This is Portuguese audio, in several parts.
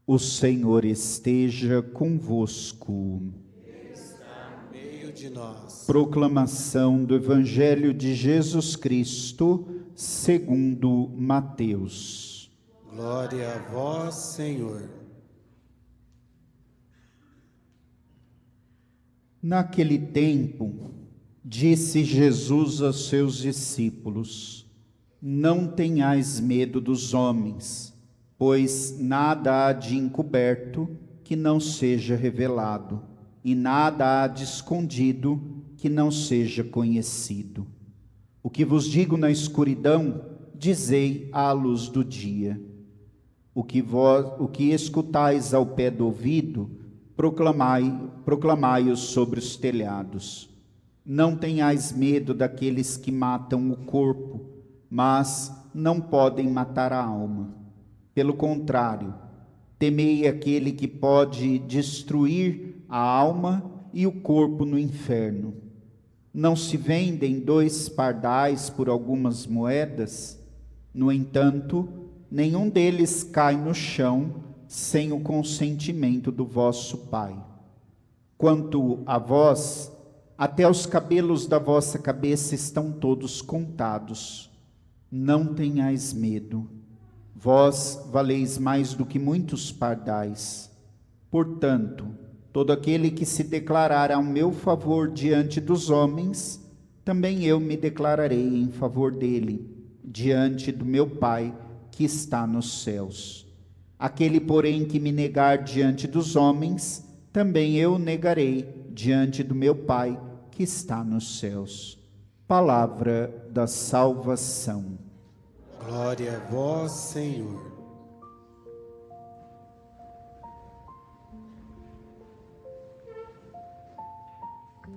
O Senhor esteja convosco. Está no meio de nós. Proclamação do Evangelho de Jesus Cristo, segundo Mateus. Glória a vós, Senhor. Naquele tempo, disse Jesus aos seus discípulos: Não tenhais medo dos homens, pois nada há de encoberto que não seja revelado, e nada há de escondido que não seja conhecido. O que vos digo na escuridão, dizei à luz do dia. O que escutais ao pé do ouvido, proclamai-o sobre os telhados. Não tenhais medo daqueles que matam o corpo, mas não podem matar a alma. Pelo contrário, temei aquele que pode destruir a alma e o corpo no inferno. Não se vendem 2 pardais por algumas moedas? No entanto, nenhum deles cai no chão sem o consentimento do vosso Pai. Quanto a vós, até os cabelos da vossa cabeça estão todos contados. Não tenhais medo. Vós valeis mais do que muitos pardais. Portanto, todo aquele que se declarar a meu favor diante dos homens, também eu me declararei em favor dele, diante do meu Pai que está nos céus. Aquele, porém, que me negar diante dos homens, também eu negarei diante do meu Pai que está nos céus. Palavra da salvação. Glória a vós, Senhor.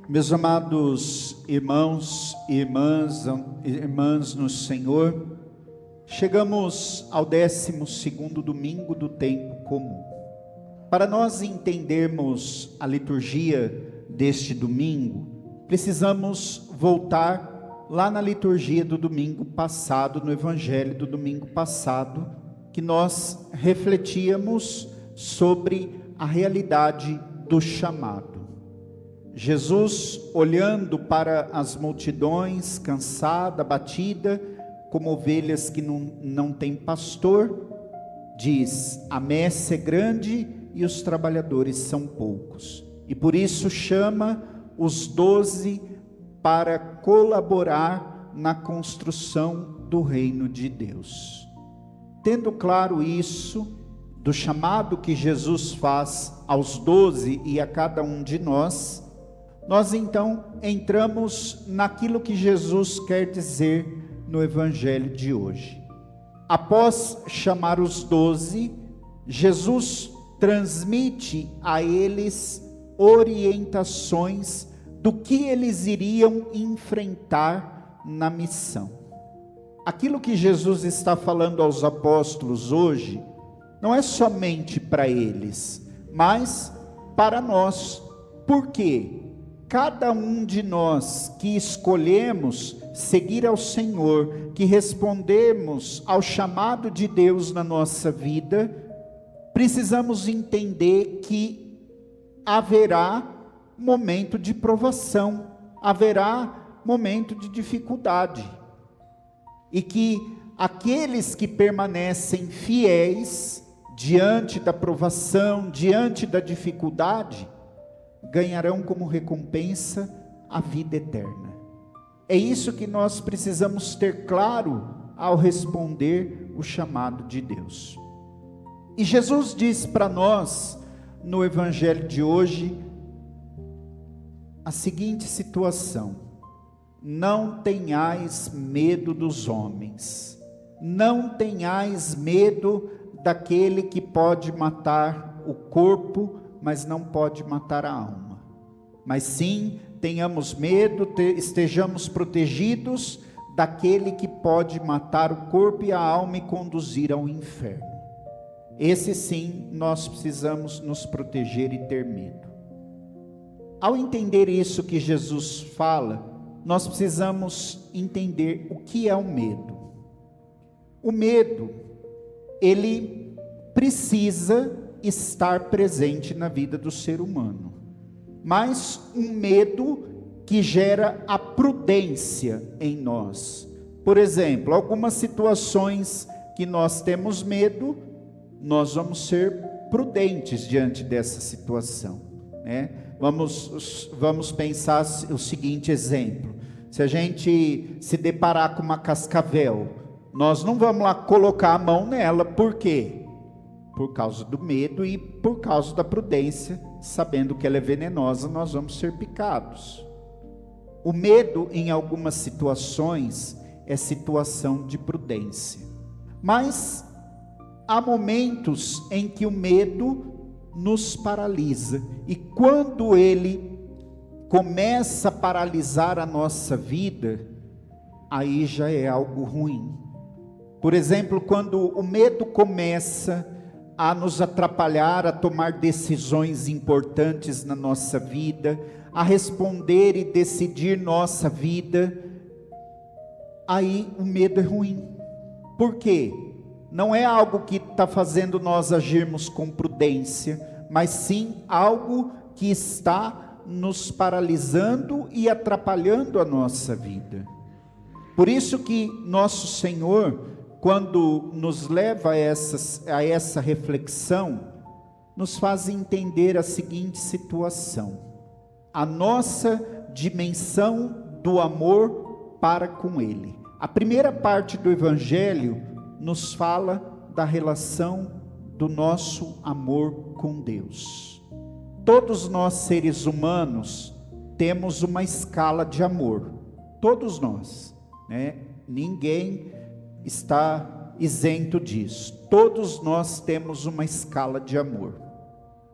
Meus amados irmãos e irmãs no Senhor, chegamos ao 12º domingo do tempo comum. Para nós entendermos a liturgia deste domingo, precisamos voltar lá na liturgia do domingo passado, no Evangelho do domingo passado, que nós refletíamos sobre a realidade do chamado. Jesus, olhando para as multidões, cansada, abatida, como ovelhas que não têm pastor, diz: a messe é grande e os trabalhadores são poucos. E por isso chama os 12 para colaborar na construção do reino de Deus. Tendo claro isso, do chamado que Jesus faz aos 12 e a cada um de nós então entramos naquilo que Jesus quer dizer no Evangelho de hoje. Após chamar os 12, Jesus transmite a eles orientações do que eles iriam enfrentar na missão. Aquilo que Jesus está falando aos apóstolos hoje, não é somente para eles, mas para nós. Por quê? Cada um de nós que escolhemos seguir ao Senhor, que respondemos ao chamado de Deus na nossa vida, precisamos entender que haverá momento de provação, haverá momento de dificuldade, e que aqueles que permanecem fiéis diante da provação, diante da dificuldade, ganharão como recompensa a vida eterna. É isso que nós precisamos ter claro ao responder o chamado de Deus. E Jesus diz para nós, no Evangelho de hoje, a seguinte situação: não tenhais medo dos homens, não tenhais medo daquele que pode matar o corpo, mas não pode matar a alma. Mas sim, tenhamos medo, estejamos protegidos daquele que pode matar o corpo e a alma e conduzir ao inferno. Esse sim, nós precisamos nos proteger e ter medo. Ao entender isso que Jesus fala, nós precisamos entender o que é o medo. O medo, ele precisa estar presente na vida do ser humano, mas um medo que gera a prudência em nós. Por exemplo, algumas situações que nós temos medo, nós vamos ser prudentes diante dessa situação, né? Vamos pensar o seguinte exemplo: se a gente se deparar com uma cascavel, nós não vamos lá colocar a mão nela. Por quê? Por causa do medo e por causa da prudência, sabendo que ela é venenosa, nós vamos ser picados. O medo, em algumas situações, é situação de prudência. Mas há momentos em que o medo nos paralisa. E quando ele começa a paralisar a nossa vida, aí já é algo ruim. Por exemplo, quando o medo começa a nos atrapalhar a tomar decisões importantes na nossa vida, a responder e decidir nossa vida, aí o medo é ruim. Por quê? Não é algo que está fazendo nós agirmos com prudência, mas sim algo que está nos paralisando e atrapalhando a nossa vida. Por isso que nosso Senhor, quando nos leva a essa reflexão, nos faz entender a seguinte situação: a nossa dimensão do amor para com Ele. A primeira parte do Evangelho nos fala da relação do nosso amor com Deus. Todos nós, seres humanos, temos uma escala de amor. Todos nós, né? Ninguém está isento disso. Todos nós temos uma escala de amor.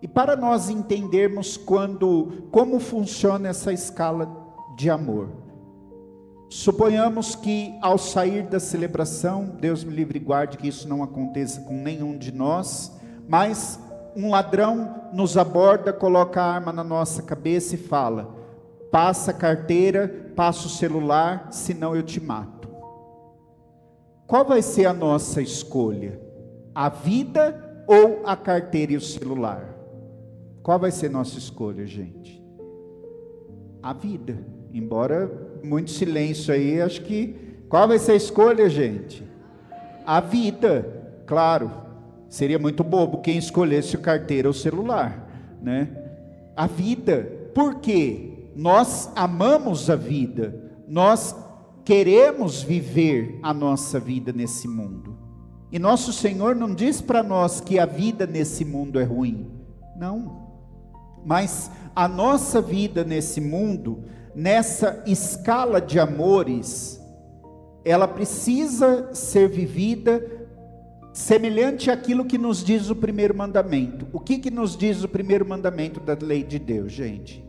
E para nós entendermos como funciona essa escala de amor, suponhamos que ao sair da celebração, Deus me livre e guarde que isso não aconteça com nenhum de nós, mas um ladrão nos aborda, coloca a arma na nossa cabeça e fala: passa a carteira, passa o celular, senão eu te mato. Qual vai ser a nossa escolha? A vida ou a carteira e o celular? Qual vai ser nossa escolha, gente? A vida. Embora muito silêncio aí, acho que... Qual vai ser a escolha, gente? A vida, claro. Seria muito bobo quem escolhesse a carteira ou o celular, né? A vida. Por quê? Nós amamos a vida. Nós queremos viver a nossa vida nesse mundo. E nosso Senhor não diz para nós que a vida nesse mundo é ruim. Não. Mas a nossa vida nesse mundo, nessa escala de amores, ela precisa ser vivida semelhante àquilo que nos diz o primeiro mandamento. O que nos diz o primeiro mandamento da lei de Deus, gente?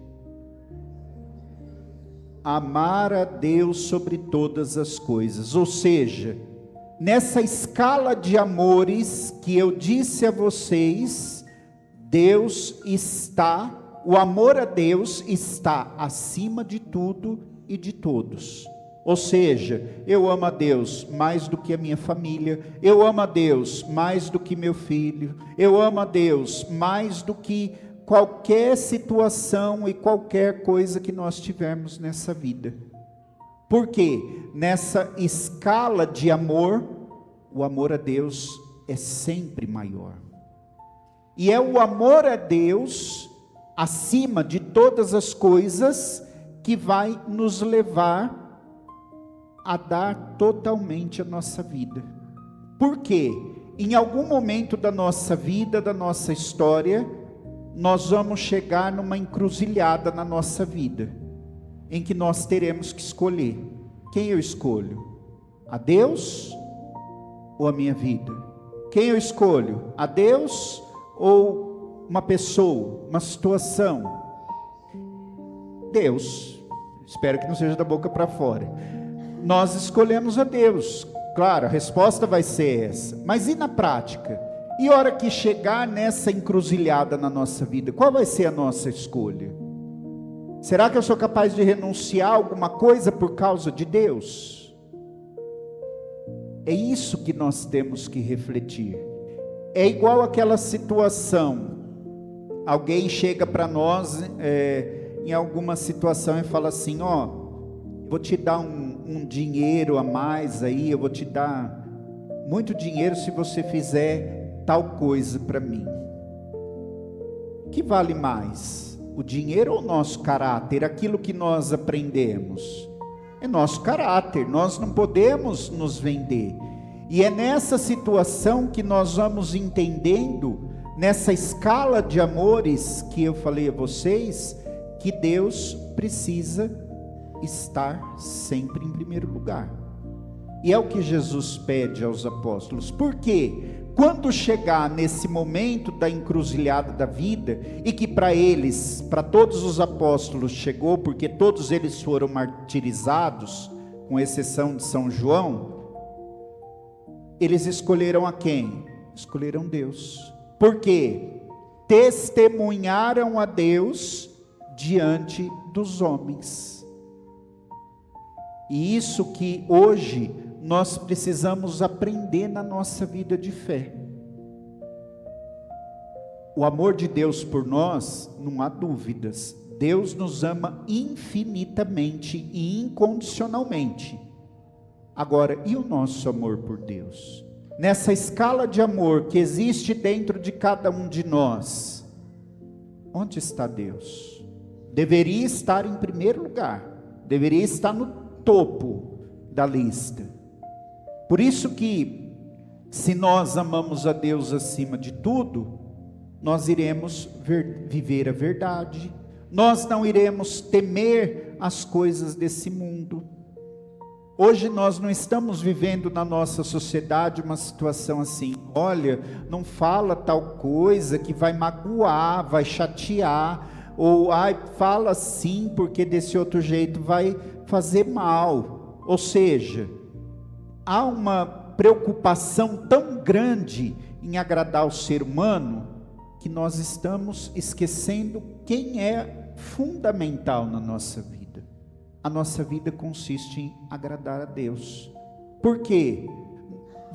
Amar a Deus sobre todas as coisas. Ou seja, nessa escala de amores que eu disse a vocês, o amor a Deus está acima de tudo e de todos. Ou seja, eu amo a Deus mais do que a minha família, eu amo a Deus mais do que meu filho, eu amo a Deus mais do que qualquer situação e qualquer coisa que nós tivermos nessa vida. Por quê? Nessa escala de amor, o amor a Deus é sempre maior. E é o amor a Deus, acima de todas as coisas, que vai nos levar a dar totalmente a nossa vida. Por quê? Em algum momento da nossa vida, da nossa história, nós vamos chegar numa encruzilhada na nossa vida, em que nós teremos que escolher. Quem eu escolho? A Deus ou a minha vida? Quem eu escolho? A Deus ou uma pessoa, uma situação? Deus. Espero que não seja da boca para fora. Nós escolhemos a Deus. Claro, a resposta vai ser essa. Mas e na prática? E a hora que chegar nessa encruzilhada na nossa vida, qual vai ser a nossa escolha? Será que eu sou capaz de renunciar a alguma coisa por causa de Deus? É isso que nós temos que refletir. É igual aquela situação, alguém chega para nós em alguma situação e fala assim, ó, vou te dar um dinheiro a mais aí, eu vou te dar muito dinheiro se você fizer tal coisa para mim. O que vale mais? O dinheiro ou o nosso caráter? Aquilo que nós aprendemos? É nosso caráter, nós não podemos nos vender. E é nessa situação que nós vamos entendendo, nessa escala de amores que eu falei a vocês, que Deus precisa estar sempre em primeiro lugar. E é o que Jesus pede aos apóstolos. Por quê? Quando chegar nesse momento da encruzilhada da vida, e que para eles, para todos os apóstolos chegou, porque todos eles foram martirizados, com exceção de São João, eles escolheram a quem? Escolheram Deus. Por quê? Testemunharam a Deus diante dos homens. E isso que hoje nós precisamos aprender na nossa vida de fé. O amor de Deus por nós, não há dúvidas. Deus nos ama infinitamente e incondicionalmente. Agora, e o nosso amor por Deus? Nessa escala de amor que existe dentro de cada um de nós, onde está Deus? Deveria estar em primeiro lugar, deveria estar no topo da lista. Por isso que, se nós amamos a Deus acima de tudo, nós iremos viver a verdade, nós não iremos temer as coisas desse mundo. Hoje nós não estamos vivendo na nossa sociedade uma situação assim, olha, não fala tal coisa que vai magoar, vai chatear, ou fala assim porque desse outro jeito vai fazer mal. Ou seja, há uma preocupação tão grande em agradar o ser humano, que nós estamos esquecendo quem é fundamental na nossa vida. A nossa vida consiste em agradar a Deus. Por quê?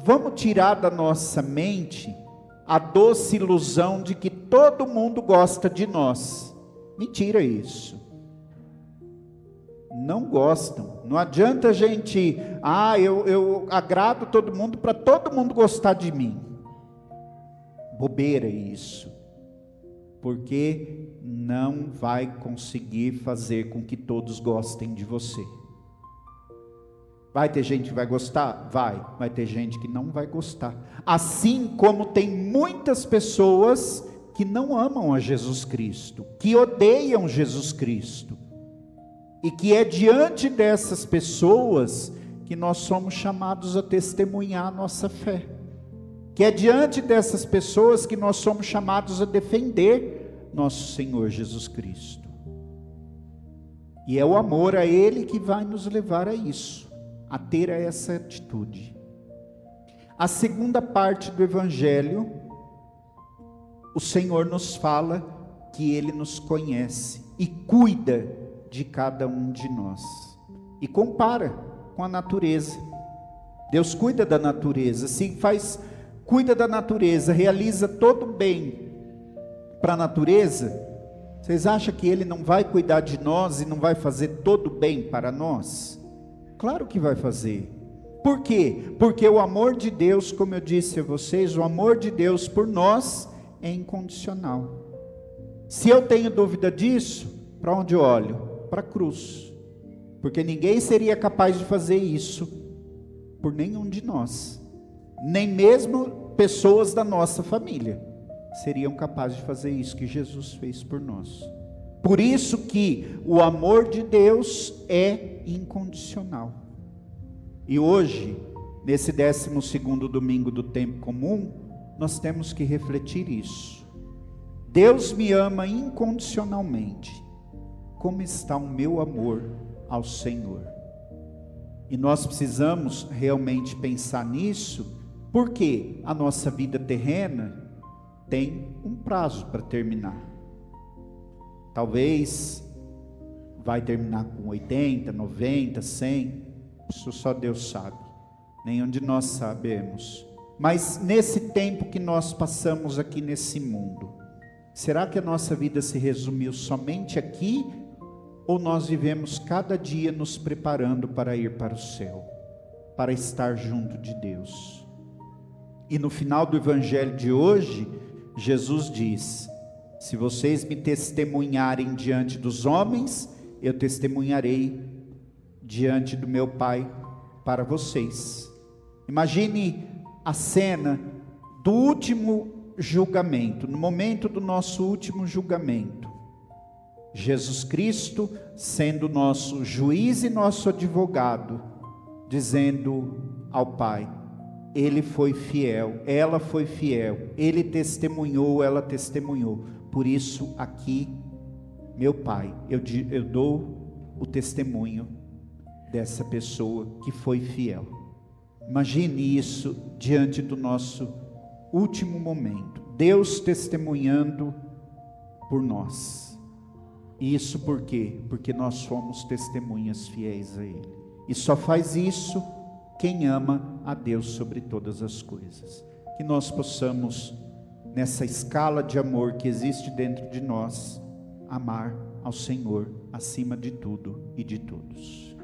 Vamos tirar da nossa mente a doce ilusão de que todo mundo gosta de nós. Mentira isso. Não gostam. Não adianta a gente, eu agrado todo mundo para todo mundo gostar de mim. Bobeira isso. Porque não vai conseguir fazer com que todos gostem de você. Vai ter gente que vai gostar? Vai ter gente que não vai gostar. Assim como tem muitas pessoas que não amam a Jesus Cristo, que odeiam Jesus Cristo. E que é diante dessas pessoas que nós somos chamados a testemunhar a nossa fé. Que é diante dessas pessoas que nós somos chamados a defender nosso Senhor Jesus Cristo. E é o amor a Ele que vai nos levar a isso, a ter essa atitude. A segunda parte do Evangelho, o Senhor nos fala que Ele nos conhece e cuida de cada um de nós. E compara com a natureza. Deus cuida da natureza, cuida da natureza, realiza todo o bem para a natureza. Vocês acham que Ele não vai cuidar de nós e não vai fazer todo o bem para nós? Claro que vai fazer. Por quê? Porque o amor de Deus, como eu disse a vocês, o amor de Deus por nós é incondicional. Se eu tenho dúvida disso, para onde eu olho? Para a cruz. Porque ninguém seria capaz de fazer isso por nenhum de nós. Nem mesmo pessoas da nossa família seriam capazes de fazer isso que Jesus fez por nós. Por isso que o amor de Deus é incondicional. E hoje, nesse 12º domingo do tempo comum, nós temos que refletir isso. Deus me ama incondicionalmente. Como está o meu amor ao Senhor? E nós precisamos realmente pensar nisso, porque a nossa vida terrena tem um prazo para terminar. Talvez vai terminar com 80, 90, 100, isso só Deus sabe, nenhum de nós sabemos. Mas nesse tempo que nós passamos aqui nesse mundo, será que a nossa vida se resumiu somente aqui? Ou nós vivemos cada dia nos preparando para ir para o céu, para estar junto de Deus? E no final do evangelho de hoje, Jesus diz: se vocês me testemunharem diante dos homens, eu testemunharei diante do meu Pai para vocês. Imagine a cena do último julgamento, no momento do nosso último julgamento. Jesus Cristo sendo nosso juiz e nosso advogado, dizendo ao Pai: Ele foi fiel, ela foi fiel, Ele testemunhou, ela testemunhou. Por isso aqui, meu Pai, eu dou o testemunho dessa pessoa que foi fiel. Imagine isso diante do nosso último momento. Deus testemunhando por nós. E isso por quê? Porque nós somos testemunhas fiéis a Ele. E só faz isso quem ama a Deus sobre todas as coisas. Que nós possamos, nessa escala de amor que existe dentro de nós, amar ao Senhor acima de tudo e de todos.